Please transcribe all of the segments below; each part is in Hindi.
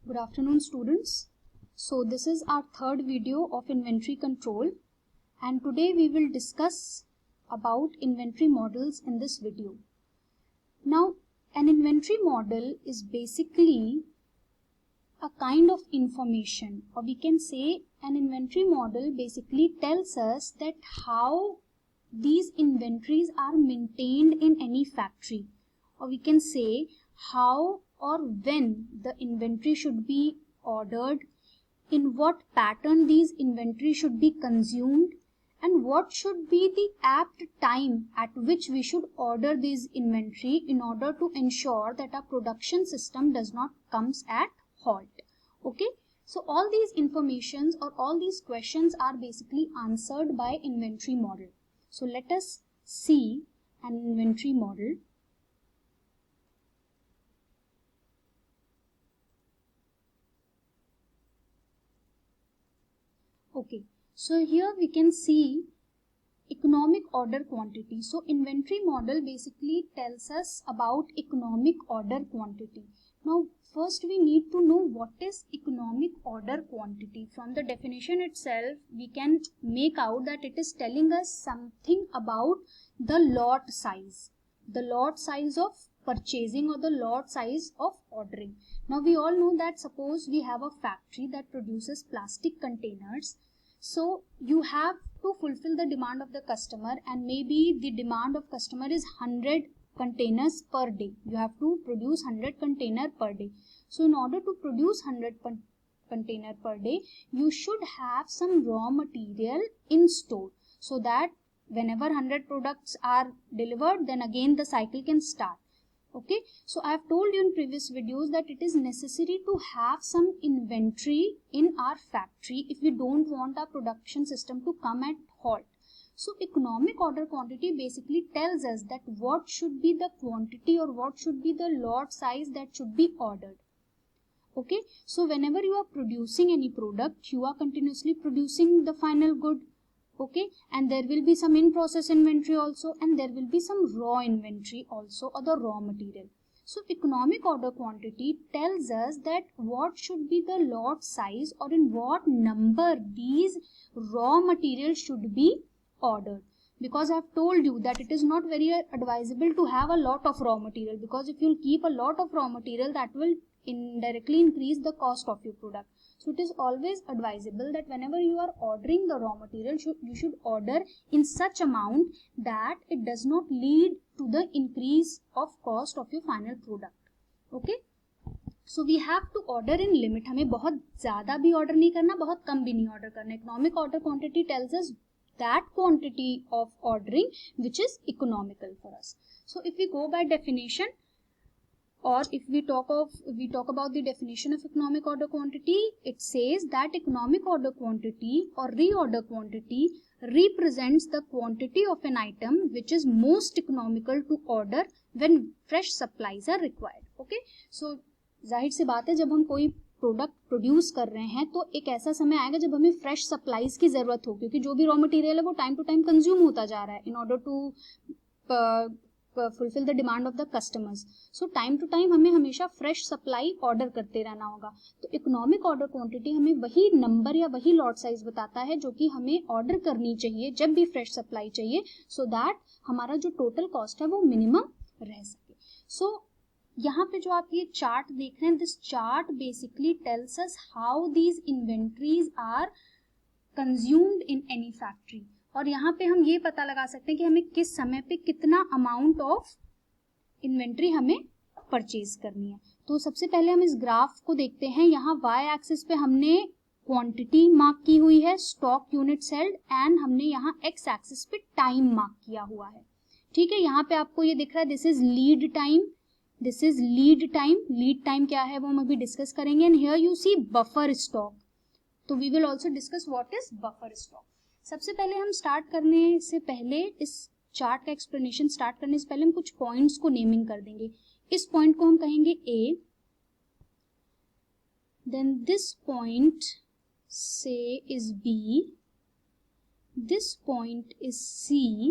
Good afternoon, students. So this is our third video of inventory control, and today we will discuss about inventory models in this video. Now, an inventory model is basically a kind of information, or we can say an inventory model basically tells us that how these inventories are maintained in any factory, or we can say how or when the inventory should be ordered, in what pattern these inventory should be consumed, and what should be the apt time at which we should order this inventory in order to ensure that our production system does not comes at halt. Okay, so all these informations or all these questions are basically answered by inventory model. So let us see an inventory model. Okay, so here we can see economic order quantity. So inventory model basically tells us about economic order quantity. Now first we need to know what is economic order quantity. From the definition itself we can make out that it is telling us something about the lot size of purchasing or the lot size of ordering. Now we all know that suppose we have a factory that produces plastic containers. So you have to fulfill the demand of the customer, and maybe the demand of customer is 100 containers per day. You have to produce 100 container per day. So in order to produce 100 container per day, you should have some raw material in store, so that whenever 100 products are delivered, then again the cycle can start. Okay, so I have told you in previous videos that it is necessary to have some inventory in our factory if we don't want our production system to come at halt. So economic order quantity basically tells us that what should be the quantity or what should be the lot size that should be ordered. Okay, so whenever you are producing any product, you are continuously producing the final good. Okay, and there will be some in process inventory also, and there will be some raw inventory also, or the raw material. So economic order quantity tells us that what should be the lot size or in what number these raw materials should be ordered. Because I have told you that it is not very advisable to have a lot of raw material, because if you keep a lot of raw material, that will indirectly increase the cost of your product. So it is always advisable that whenever you are ordering the raw material, you should order in such amount that it does not lead to the increase of cost of your final product. Okay, so we have to order in limit. हमें बहुत ज़्यादा भी order नहीं करना, बहुत कम भी नहीं order करना. Economic order quantity tells us that quantity of ordering which is economical for us. So if we go by definition, or if we talk about the definition of economic order quantity, it says that economic order quantity or reorder quantity represents the quantity of an item which is most economical to order when fresh supplies are required. Okay, so जाहिर सी बात है, जब हम कोई प्रोडक्ट प्रोड्यूस कर रहे हैं तो एक ऐसा समय आएगा जब हमें फ्रेश सप्लाईज की जरूरत हो, क्योंकि जो भी रॉ मटेरियल है वो टाइम टू टाइम कंज्यूम होता जा रहा है in order to fulfill the demand of the customers. So time to time हमें हमेशा fresh supply order करते रहना होगा. तो economic order quantity हमें वही नंबर या वही lot size बताता है जो कि हमें order करनी चाहिए जब भी fresh supply चाहिए, so that हमारा जो total cost है वो minimum रह सके. So यहाँ पे जो आप ये चार्ट देख रहे हैं, this chart basically tells us how these inventories are consumed in any factory. और यहाँ पे हम ये पता लगा सकते हैं कि हमें किस समय पे कितना अमाउंट ऑफ इन्वेंट्री हमें परचेज करनी है. तो सबसे पहले हम इस ग्राफ को देखते हैं. यहाँ वाई एक्सिस पे हमने क्वांटिटी मार्क की हुई है, स्टॉक यूनिट सेल्ड, एंड हमने यहाँ एक्स एक्सिस पे टाइम मार्क किया हुआ है. ठीक है, यहाँ पे आपको ये दिख रहा है this is lead time, this is lead time. Lead time क्या है वो हम अभी डिस्कस करेंगे. And here you see buffer stock. तो we will also discuss what is buffer stock. सबसे पहले हम स्टार्ट करने से पहले, इस चार्ट का एक्सप्लेनेशन स्टार्ट करने से पहले हम कुछ पॉइंट्स को नेमिंग कर देंगे. इस पॉइंट को हम कहेंगे ए, देन दिस पॉइंट से is B, this point is C,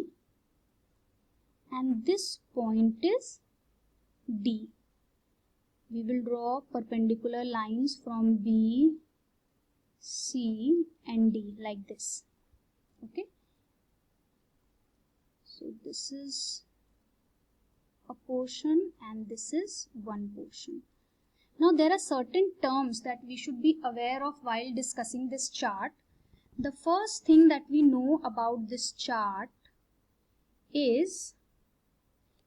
and this point is D. we will draw perpendicular lines from B, C and D like this. Okay, so this is a portion and this is one portion. Now there are certain terms that we should be aware of while discussing this chart. The first thing that we know about this chart is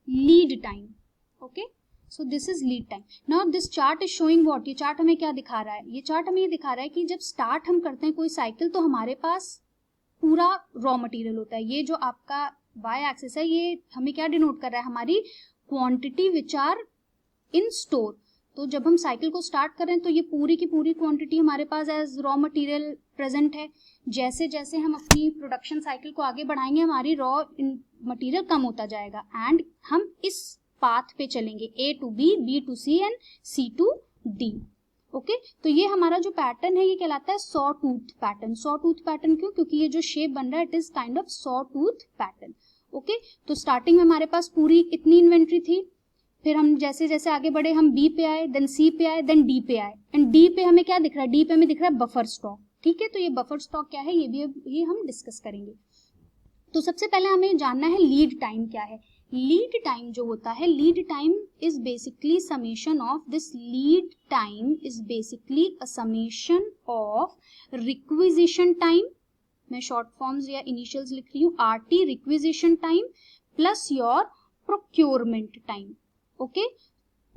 lead time. Okay, so this is lead time. Now this chart is showing what? ये चार्ट हमें क्या दिखा रहा है? ये चार्ट हमें ये दिखा रहा है कि जब स्टार्ट हम करते हैं कोई साइकिल तो हमारे पास पूरा रॉ मटेरियल होता है. ये जो आपका y एक्सिस है ये हमें क्या डिनोट कर रहा है? हमारी quantity which are in store. तो जब हम साइकिल को स्टार्ट कर रहे हैं तो ये पूरी की पूरी क्वांटिटी हमारे पास एज रॉ मटेरियल प्रेजेंट है. जैसे जैसे हम अपनी प्रोडक्शन साइकिल को आगे बढ़ाएंगे हमारी रॉ मटेरियल कम होता जाएगा एंड हम इस पाथ पे चलेंगे, A to B, B to C and C to D. Okay, तो ये हमारा जो पैटर्न है ये कहलाता है saw tooth pattern. Saw tooth pattern क्यों? क्योंकि ये जो शेप बन रहा है it is kind of saw tooth pattern. Okay, तो स्टार्टिंग में हमारे पास पूरी इतनी इन्वेंट्री थी, फिर हम जैसे जैसे आगे बढ़े हम B पे आए, देन C पे आए, देन D पे आए एंड D पे हमें क्या दिख रहा है? D पे हमें दिख रहा है बफर स्टॉक. ठीक है, तो ये बफर स्टॉक क्या है ये हम डिस्कस करेंगे. तो सबसे पहले हमें जानना है लीड टाइम क्या है. लीड टाइम जो होता है, lead time is basically summation of this. Lead time is basically a summation of requisition time. मैं शॉर्ट फॉर्म्स या इनिशियल्स लिख रही हूँ, RT requisition time plus your procurement time. Okay,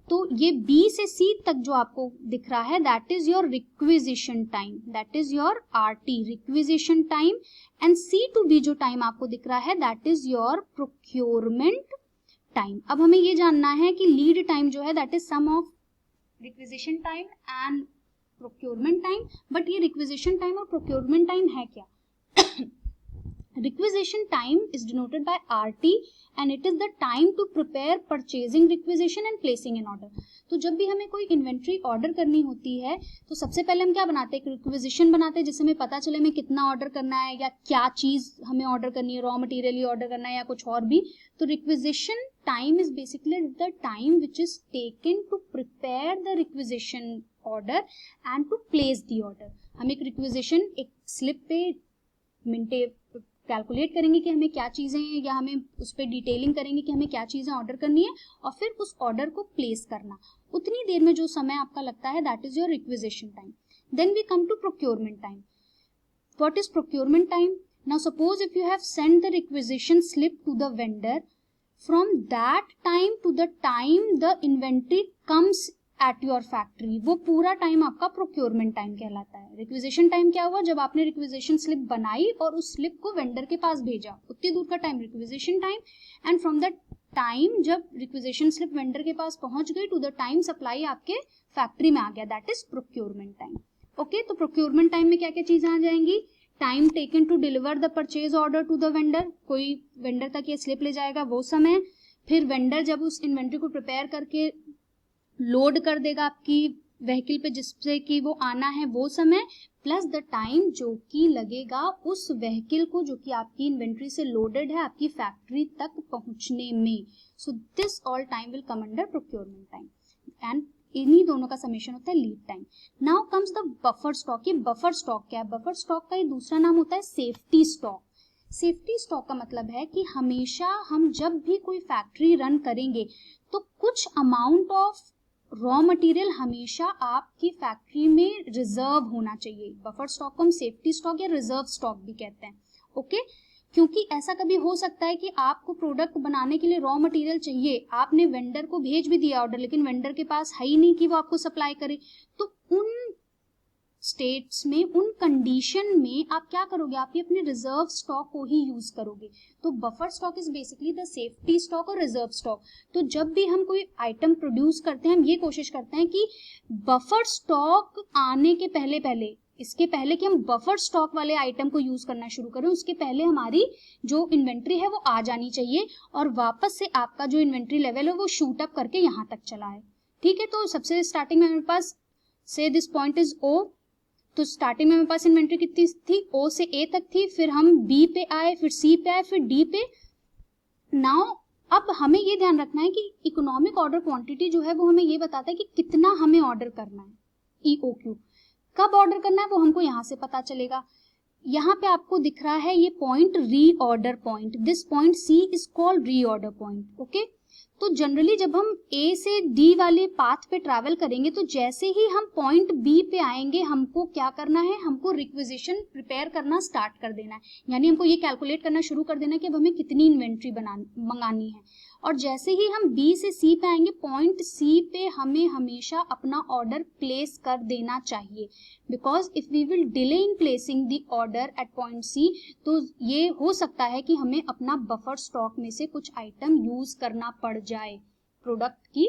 तो ये B से C तक जो आपको दिख रहा है that is your requisition time, that is your RT requisition time and C to B जो टाइम आपको दिख रहा है that is your procurement time. अब हमें ये जानना है कि लीड टाइम जो है that is sum of requisition time and procurement time. But ये रिक्विजिशन टाइम और प्रोक्योरमेंट टाइम है क्या? Requisition time is denoted by RT and it is the time to prepare purchasing requisition and placing an order. तो जब भी हमें कोई इन्वेंट्री ऑर्डर करनी होती है तो सबसे पहले हम क्या बनाते हैं? रिक्विजिशन बनाते हैं जिससे हमें पता चले हमें कितना ऑर्डर करना है या क्या चीज हमें ऑर्डर करनी है, रॉ मटेरियल ही ऑर्डर करना है या कुछ और भी. तो requisition time is basically the time which is taken to prepare the requisition order and to place the order. हम एक रिक्विजिशन एक स्लिप पे मिनटे कैलकुलेट करेंगे कि हमें क्या चीजें हैं या हमें उस पर डिटेलिंग करेंगे कि हमें क्या चीजें ऑर्डर करनी है और फिर उस ऑर्डर को प्लेस करना. उतनी देर में जो समय आपका लगता है that is your requisition time. Then we come to procurement time. What is procurement time? Now suppose if you have send the requisition slip to the vendor, from that time to the time the inventory comes at your factory, वो पूरा टाइम आपका प्रोक्योरमेंट टाइम कहलाता है. रिक्विजिशन टाइम क्या हुआ? जब आपने रिक्विजिशन स्लिप बनाई और उस स्लिप को वेंडर के पास भेजा, उतनी दूर का time requisition time. And from the time जब रिक्विजिशन स्लिप वेंडर के पास पहुंच गई टू द टाइम सप्लाई आपके फैक्ट्री में आ गया, that is procurement time. Okay, तो प्रोक्योरमेंट टाइम में क्या क्या चीजें आ जाएंगी? Time taken to deliver the purchase order to the vendor, कोई वेंडर तक ये स्लिप ले जाएगा वो समय. फिर वेंडर जब उस इन्वेंट्री को प्रिपेयर करके लोड कर देगा आपकी व्हीकल पे जिससे कि वो आना है वो समय, प्लस द टाइम जो कि लगेगा उस व्हीकल को जो कि आपकी इन्वेंट्री से लोडेड है आपकी फैक्ट्री तक पहुंचने में. So this all time will come under procurement time and इन्हीं दोनों का समेशन होता है lead time. Now comes the buffer stock. ये बफर स्टॉक क्या है? बफर स्टॉक का ये दूसरा नाम होता है सेफ्टी स्टॉक. सेफ्टी स्टॉक का मतलब है कि हमेशा हम जब भी कोई फैक्ट्री रन करेंगे तो कुछ अमाउंट ऑफ रॉ मटेरियल हमेशा आपकी फैक्ट्री में रिजर्व होना चाहिए. बफर स्टॉक को हम सेफ्टी स्टॉक या रिजर्व स्टॉक भी कहते हैं. ओके, क्योंकि ऐसा कभी हो सकता है कि आपको प्रोडक्ट बनाने के लिए रॉ मटेरियल चाहिए, आपने वेंडर को भेज भी दिया ऑर्डर लेकिन वेंडर के पास है ही नहीं कि वो आपको सप्लाई करे. तो उन स्टेट्स में, उन कंडीशन में आप क्या करोगे? आप ये अपने रिजर्व स्टॉक को ही यूज करोगे. तो buffer stock is basically the safety stock और रिजर्व स्टॉक. तो जब भी हम कोई आइटम प्रोड्यूस करते हैं हम ये कोशिश करते हैं कि बफर स्टॉक आने के पहले इसके पहले कि हम बफर स्टॉक वाले आइटम को यूज करना शुरू करें उसके पहले हमारी जो इन्वेंट्री है वो आ जानी चाहिए और वापस से आपका जो इन्वेंट्री लेवल है वो शूट अप करके यहाँ तक चला है. ठीक है, तो सबसे स्टार्टिंग में हमारे पास से दिस पॉइंट इज O. तो स्टार्टिंग में हमारे पास इन्वेंट्री कितनी थी? O से A तक थी, फिर हम B पे आए, फिर C पे आए, फिर D पे. नाउ अब हमें ये ध्यान रखना है कि इकोनॉमिक ऑर्डर क्वांटिटी जो है वो हमें ये बताता है कि कितना हमें ऑर्डर करना है, EOQ। कब ऑर्डर करना है वो हमको यहाँ से पता चलेगा। यहाँ पे आपको दिख रहा है ये point, reorder point. This point C is called reorder point. Okay, तो जनरली जब हम A से D वाले पाथ पे ट्रैवल करेंगे तो जैसे ही हम पॉइंट B पे आएंगे हमको क्या करना है, हमको रिक्विजिशन प्रिपेयर करना स्टार्ट कर देना है। यानी हमको ये कैलकुलेट करना शुरू कर देना है कि अब हमें कितनी इन्वेंट्री मंगानी है। और जैसे ही हम B से C पे आएंगे, पॉइंट C पे हमें हमेशा अपना ऑर्डर प्लेस कर देना चाहिए, because if we will delay in placing the order at point C तो ये हो सकता है कि हमें अपना बफर स्टॉक में से कुछ आइटम यूज करना पड़ जाए प्रोडक्ट की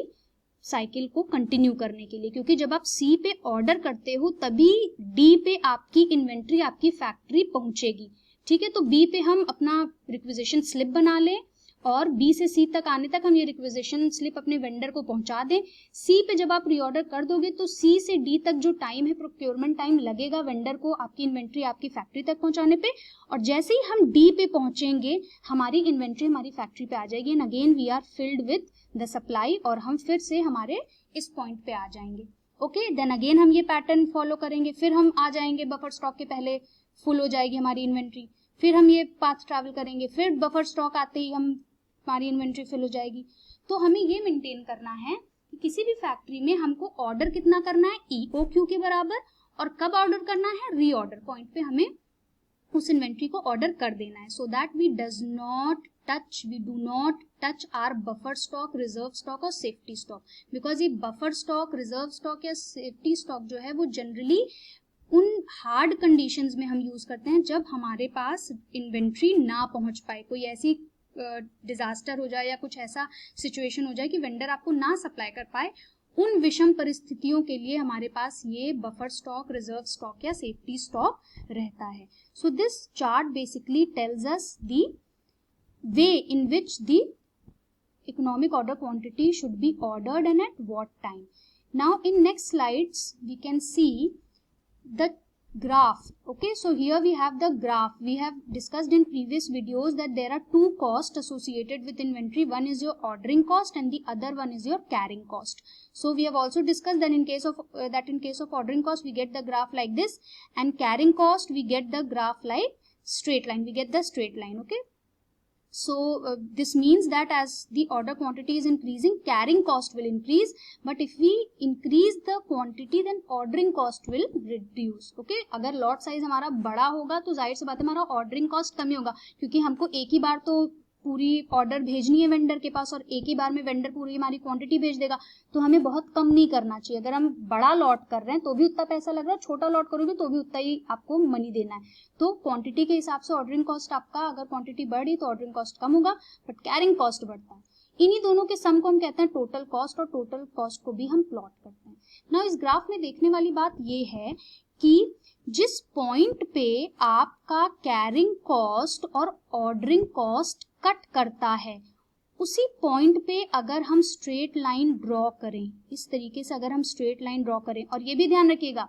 साइकिल को कंटिन्यू करने के लिए, क्योंकि जब आप C पे ऑर्डर करते हो तभी D पे आपकी इन्वेंट्री आपकी फैक्ट्री पहुंचेगी। ठीक है, तो B पे हम अपना रिक्विजिशन स्लिप बना लें और B से C तक आने तक हम ये रिक्विजिशन स्लिप अपने वेंडर को पहुंचा दें। C पे जब आप रीऑर्डर कर दोगे तो C से D तक जो टाइम है, प्रोक्योरमेंट टाइम लगेगा वेंडर को आपकी इन्वेंट्री आपकी फैक्ट्री तक पहुंचाने पे, और जैसे ही हम D पे पहुंचेंगे हमारी इन्वेंट्री हमारी फैक्ट्री पे आ जाएगी and again we are filled with the supply और हम फिर से हमारे इस पॉइंट पे आ जाएंगे। ओके, देन अगेन हम ये पैटर्न फॉलो करेंगे, फिर हम आ जाएंगे बफर स्टॉक के पहले, फुल हो जाएगी हमारी इन्वेंट्री, फिर हम ये पाथ ट्रैवल करेंगे, फिर बफर स्टॉक आते ही हमारी इन्वेंट्री फिल हो जाएगी। तो हमें ये मेंटेन करना है कि किसी भी फैक्ट्री में हमको ऑर्डर कितना करना है, EOQ के बराबर, और कब ऑर्डर करना है, रीऑर्डर पॉइंट पे हमें उस इन्वेंट्री को ऑर्डर कर देना है, so that we do not touch our buffer stock, reserve stock और सेफ्टी स्टॉक, बिकॉज ये बफर स्टॉक, रिजर्व स्टॉक या सेफ्टी स्टॉक जो है वो जनरली उन हार्ड कंडीशंस में हम यूज करते हैं जब हमारे पास इन्वेंट्री ना पहुंच पाए, कोई ऐसी डिजास्टर हो जाए या कुछ ऐसा सिचुएशन हो जाए कि वेंडर आपको ना सप्लाई कर पाए, उन विषम परिस्थितियों के लिए हमारे पास ये बफर स्टॉक, रिजर्व स्टॉक या सेफ्टी स्टॉक रहता है। So this chart basically tells us the way in which the economic order quantity should be ordered and at what time. Now in next slides we can see the graph. Okay, so here we have the graph. We have discussed in previous videos that there are two costs associated with inventory. One is your ordering cost and the other one is your carrying cost. So we have also discussed that in case of ordering cost we get the graph like this, and carrying cost we get the graph like straight line, we get the straight line. Okay, so this means that as the order quantity is increasing, carrying cost will increase, but if we increase the quantity then ordering cost will reduce. Okay, अगर lot size हमारा बड़ा होगा तो जाहिर सी बात है हमारा ordering cost कम ही होगा, क्योंकि हमको एक ही बार तो पूरी ऑर्डर भेजनी है वेंडर के पास और एक ही बार में वेंडर पूरी हमारी क्वांटिटी भेज देगा, तो हमें बहुत कम नहीं करना चाहिए। अगर हम बड़ा लॉट कर रहे हैं तो भी उतना पैसा लग रहा है, छोटा लॉट करोगे तो भी उतना ही आपको मनी देना है। तो क्वांटिटी के हिसाब से ऑर्डरिंग कॉस्ट आपका, अगर क्वांटिटी बढ़ी तो ऑर्डरिंग कॉस्ट कम होगा, बट कैरिंग कॉस्ट बढ़ता है। इन्हीं दोनों के सम को हम कहते हैं टोटल कॉस्ट, और टोटल कॉस्ट को भी हम प्लॉट करते हैं। नाउ इस ग्राफ में देखने वाली बात ये है कि जिस पॉइंट पे आपका कैरिंग कॉस्ट और ऑर्डरिंग कॉस्ट कट करता है, उसी पॉइंट पे अगर हम स्ट्रेट लाइन ड्रॉ करें, इस तरीके से अगर हम स्ट्रेट लाइन ड्रॉ करें, और ये भी ध्यान रखिएगा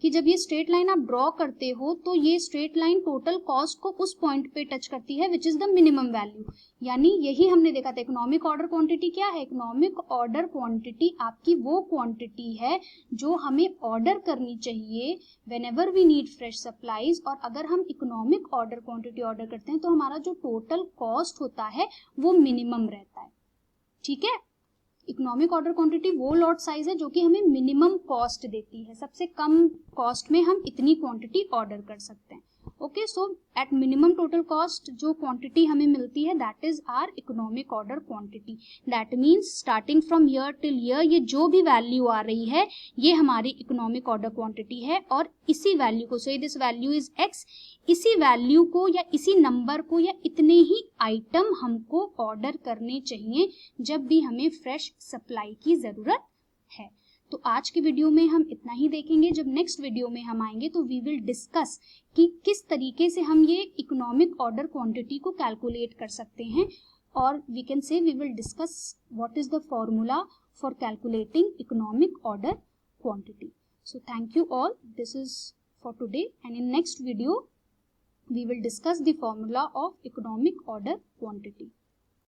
कि जब ये स्ट्रेट लाइन आप ड्रॉ करते हो तो ये स्ट्रेट लाइन टोटल कॉस्ट को उस पॉइंट पे टच करती है which is the minimum value. यानी यही हमने देखा था, इकोनॉमिक ऑर्डर क्वांटिटी क्या है, इकोनॉमिक ऑर्डर क्वांटिटी आपकी वो क्वांटिटी है जो हमें ऑर्डर करनी चाहिए whenever we need fresh supplies, और अगर हम इकोनॉमिक ऑर्डर क्वांटिटी ऑर्डर करते हैं तो हमारा जो टोटल कॉस्ट होता है वो मिनिमम रहता है। ठीक है, इकोनॉमिक ऑर्डर क्वांटिटी वो लॉट साइज है जो कि हमें मिनिमम कॉस्ट देती है, सबसे कम कॉस्ट में हम इतनी क्वांटिटी ऑर्डर कर सकते हैं। Okay, so at minimum total cost जो क्वांटिटी हमें मिलती है that is our economic order quantity. That means starting from year till year ये जो भी वैल्यू आ रही है ये हमारी इकोनॉमिक ऑर्डर क्वांटिटी है, और इसी वैल्यू को, so this value is x, इसी वैल्यू को या इसी नंबर को या इतने ही आइटम हमको ऑर्डर करने चाहिए जब भी हमें फ्रेश सप्लाई की जरूरत है। तो आज के वीडियो में हम इतना ही देखेंगे। जब नेक्स्ट वीडियो में हम आएंगे तो वी विल डिस्कस कि किस तरीके से हम ये इकोनॉमिक ऑर्डर क्वांटिटी को कैलकुलेट कर सकते हैं, और we can say we will discuss what is the formula for calculating economic order quantity. So thank you all, this is for today, and in next video we will discuss the formula of economic order quantity.